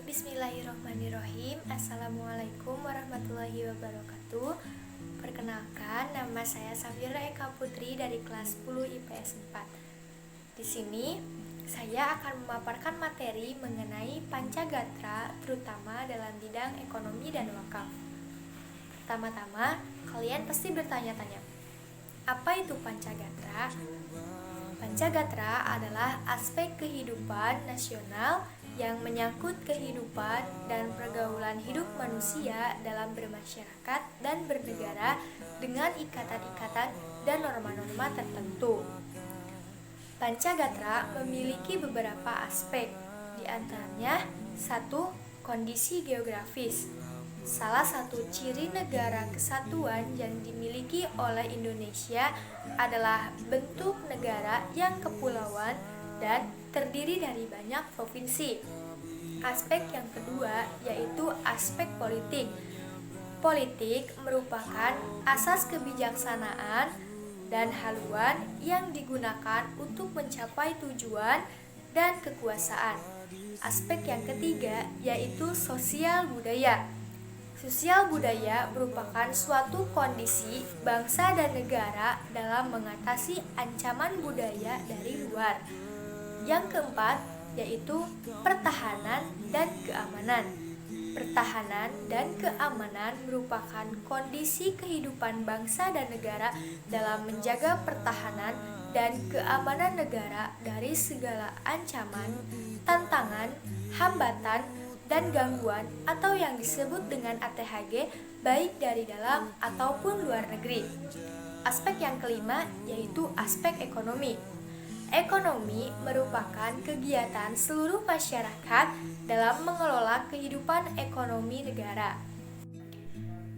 Baik, bismillahirrahmanirrahim. Assalamualaikum warahmatullahi wabarakatuh. Perkenalkan, nama saya Safira Eka Putri dari kelas 10 IPS 4. Di sini, saya akan memaparkan materi mengenai Pancagatra, terutama dalam bidang ekonomi dan wakaf. Pertama-tama, kalian pasti bertanya-tanya, apa itu Pancagatra? Pancagatra adalah aspek kehidupan nasional yang menyangkut kehidupan dan pergaulan hidup manusia dalam bermasyarakat dan bernegara dengan ikatan-ikatan dan norma-norma tertentu. Pancagatra memiliki beberapa aspek, di antaranya 1. Kondisi geografis. Salah satu ciri negara kesatuan yang dimiliki oleh Indonesia adalah bentuk negara yang kepulauan dan terdiri dari banyak provinsi. Aspek yang kedua yaitu aspek politik. Politik merupakan asas kebijaksanaan dan haluan yang digunakan untuk mencapai tujuan dan kekuasaan. Aspek yang ketiga yaitu sosial budaya. Sosial budaya merupakan suatu kondisi bangsa dan negara dalam mengatasi ancaman budaya dari luar. Yang keempat yaitu pertahanan dan keamanan. Pertahanan dan keamanan merupakan kondisi kehidupan bangsa dan negara dalam menjaga pertahanan dan keamanan negara dari segala ancaman, tantangan, hambatan, dan gangguan atau yang disebut dengan ATHG baik dari dalam ataupun luar negeri. Aspek yang kelima yaitu aspek ekonomi. Ekonomi merupakan kegiatan seluruh masyarakat dalam mengelola kehidupan ekonomi negara.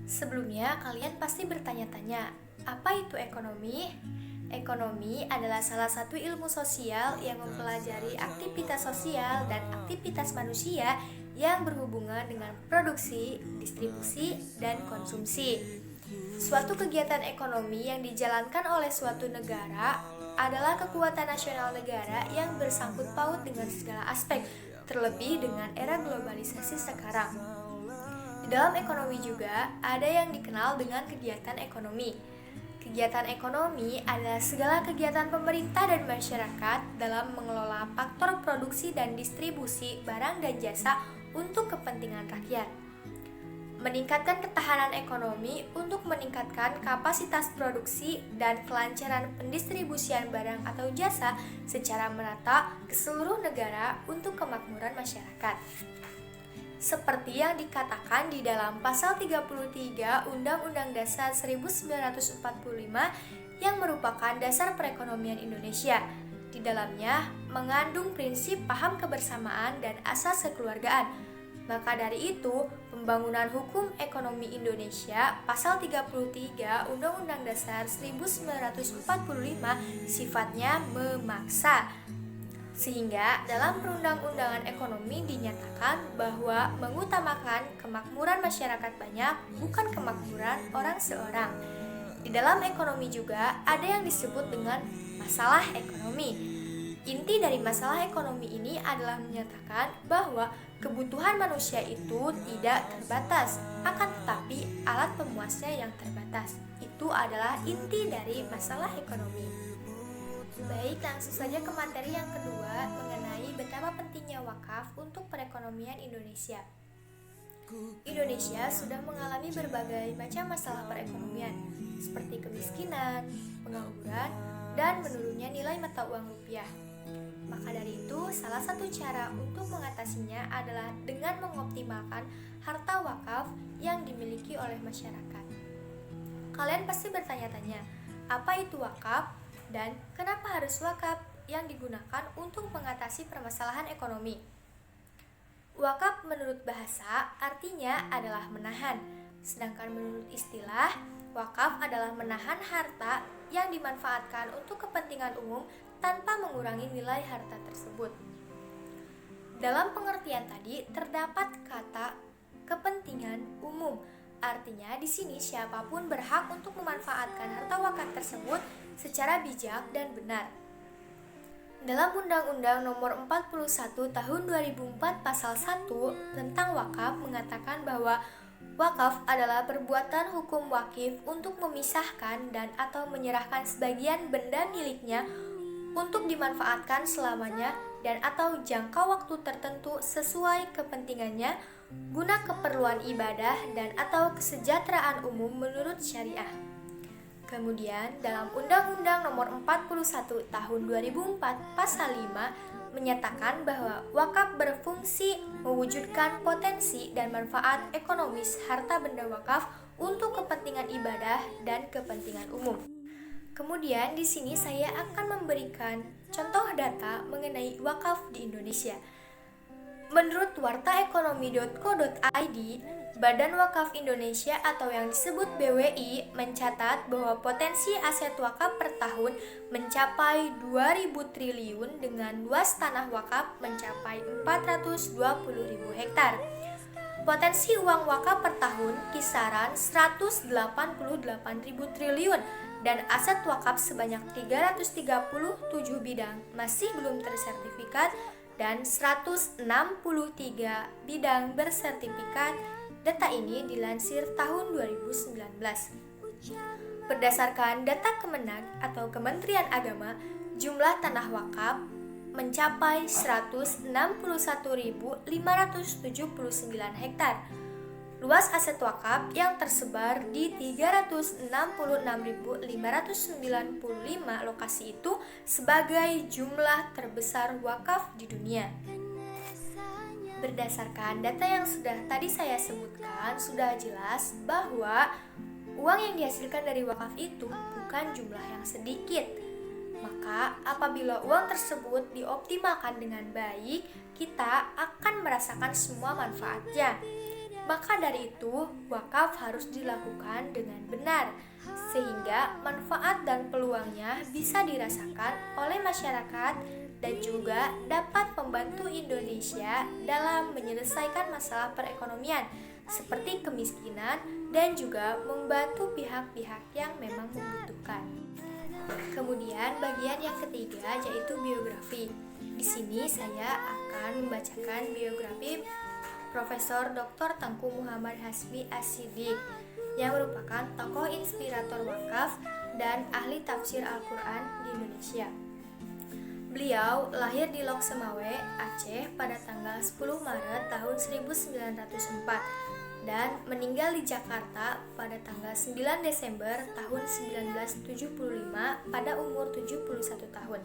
Sebelumnya kalian pasti bertanya-tanya, apa itu ekonomi? Ekonomi adalah salah satu ilmu sosial yang mempelajari aktivitas sosial dan aktivitas manusia yang berhubungan dengan produksi, distribusi, dan konsumsi. Suatu kegiatan ekonomi yang dijalankan oleh suatu negara adalah kekuatan nasional negara yang bersangkut paut dengan segala aspek, terlebih dengan era globalisasi sekarang. Di dalam ekonomi juga ada yang dikenal dengan kegiatan ekonomi. Kegiatan ekonomi adalah segala kegiatan pemerintah dan masyarakat dalam mengelola faktor produksi dan distribusi barang dan jasa untuk kepentingan rakyat. Meningkatkan ketahanan ekonomi untuk meningkatkan kapasitas produksi dan kelancaran pendistribusian barang atau jasa secara merata ke seluruh negara untuk kemakmuran masyarakat. Seperti yang dikatakan di dalam pasal 33 Undang-Undang Dasar 1945 yang merupakan dasar perekonomian Indonesia. Di dalamnya mengandung prinsip paham kebersamaan dan asas kekeluargaan. Maka dari itu, pembangunan hukum ekonomi Indonesia pasal 33 Undang-Undang Dasar 1945 sifatnya memaksa. Sehingga dalam perundang-undangan ekonomi dinyatakan bahwa mengutamakan kemakmuran masyarakat banyak, bukan kemakmuran orang seorang. Di dalam ekonomi juga ada yang disebut dengan masalah ekonomi. Inti dari masalah ekonomi ini adalah menyatakan bahwa kebutuhan manusia itu tidak terbatas, akan tetapi alat pemuasnya yang terbatas. Itu adalah inti dari masalah ekonomi. Baik, langsung saja ke materi yang kedua mengenai betapa pentingnya wakaf untuk perekonomian Indonesia. Indonesia sudah mengalami berbagai macam masalah perekonomian, seperti kemiskinan, pengangguran, dan menurunnya nilai mata uang rupiah. Maka dari itu, salah satu cara untuk mengatasinya adalah dengan mengoptimalkan harta wakaf yang dimiliki oleh masyarakat. Kalian pasti bertanya-tanya, apa itu wakaf? Dan kenapa harus wakaf yang digunakan untuk mengatasi permasalahan ekonomi? Wakaf menurut bahasa artinya adalah menahan, sedangkan menurut istilah, wakaf adalah menahan harta yang dimanfaatkan untuk kepentingan umum tanpa mengurangi nilai harta tersebut. Dalam pengertian tadi terdapat kata kepentingan umum. Artinya di sini siapapun berhak untuk memanfaatkan harta wakaf tersebut secara bijak dan benar. Dalam Undang-Undang Nomor 41 Tahun 2004 Pasal 1 tentang wakaf mengatakan bahwa wakaf adalah perbuatan hukum wakif untuk memisahkan dan atau menyerahkan sebagian benda miliknya untuk dimanfaatkan selamanya dan atau jangka waktu tertentu sesuai kepentingannya guna keperluan ibadah dan atau kesejahteraan umum menurut syariah. Kemudian, dalam Undang-Undang Nomor 41 Tahun 2004 Pasal 5 menyatakan bahwa wakaf berfungsi mewujudkan potensi dan manfaat ekonomis harta benda wakaf untuk kepentingan ibadah dan kepentingan umum. Kemudian di sini saya akan memberikan contoh data mengenai wakaf di Indonesia. Menurut wartaekonomi.co.id, Badan Wakaf Indonesia atau yang disebut BWI mencatat bahwa potensi aset wakaf per tahun mencapai 2.000 triliun dengan luas tanah wakaf mencapai 420.000 hektar. Potensi uang wakaf per tahun kisaran 188.000 triliun dan aset wakaf sebanyak 337 bidang masih belum tersertifikat dan 163 bidang bersertifikat. Data ini dilansir tahun 2019. Berdasarkan data Kemenag atau Kementerian Agama, jumlah tanah wakaf mencapai 161.579 hektar. Luas aset wakaf yang tersebar di 366.595 lokasi itu sebagai jumlah terbesar wakaf di dunia. Berdasarkan data yang sudah tadi saya sebutkan, sudah jelas bahwa uang yang dihasilkan dari wakaf itu bukan jumlah yang sedikit. Maka apabila uang tersebut dioptimalkan dengan baik, kita akan merasakan semua manfaatnya. Maka dari itu, wakaf harus dilakukan dengan benar, sehingga manfaat dan peluangnya bisa dirasakan oleh masyarakat dan juga dapat membantu Indonesia dalam menyelesaikan masalah perekonomian seperti kemiskinan dan juga membantu pihak-pihak yang memang membutuhkan. Kemudian bagian yang ketiga yaitu biografi. Di sini saya akan membacakan biografi Profesor Dr. Tengku Muhammad Hasbi As-Siddiq yang merupakan tokoh inspirator wakaf dan ahli tafsir Al-Quran di Indonesia. Beliau lahir di Lok Semawe, Aceh pada tanggal 10 Maret tahun 1904 dan meninggal di Jakarta pada tanggal 9 Desember tahun 1975 pada umur 71 tahun.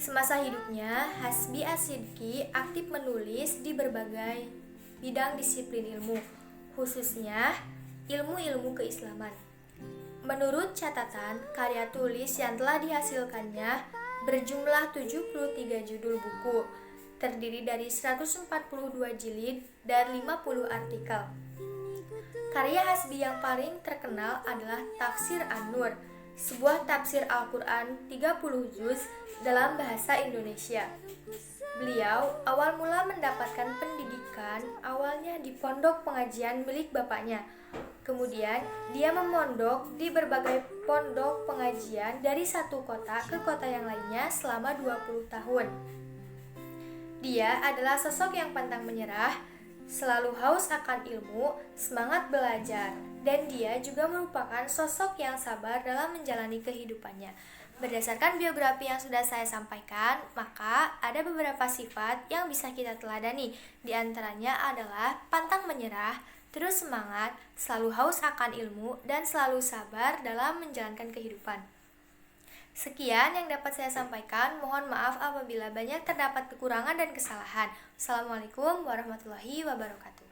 Semasa hidupnya, Hasbi As-Siddiq aktif menulis di berbagai bidang disiplin ilmu, khususnya ilmu-ilmu keislaman. Menurut catatan, karya tulis yang telah dihasilkannya berjumlah 73 judul buku, terdiri dari 142 jilid dan 50 artikel. Karya Hasbi yang paling terkenal adalah Tafsir An-Nur, sebuah tafsir Al-Quran 30 juz dalam bahasa Indonesia. Beliau awal mula mendapatkan pendidikan awalnya di pondok pengajian milik bapaknya. Kemudian dia memondok di berbagai pondok pengajian dari satu kota ke kota yang lainnya selama 20 tahun. Dia adalah sosok yang pantang menyerah, selalu haus akan ilmu, semangat belajar, dan dia juga merupakan sosok yang sabar dalam menjalani kehidupannya. Berdasarkan biografi yang sudah saya sampaikan, maka ada beberapa sifat yang bisa kita teladani. Di antaranya adalah pantang menyerah, terus semangat, selalu haus akan ilmu, dan selalu sabar dalam menjalankan kehidupan. Sekian yang dapat saya sampaikan. Mohon maaf apabila banyak terdapat kekurangan dan kesalahan. Assalamualaikum warahmatullahi wabarakatuh.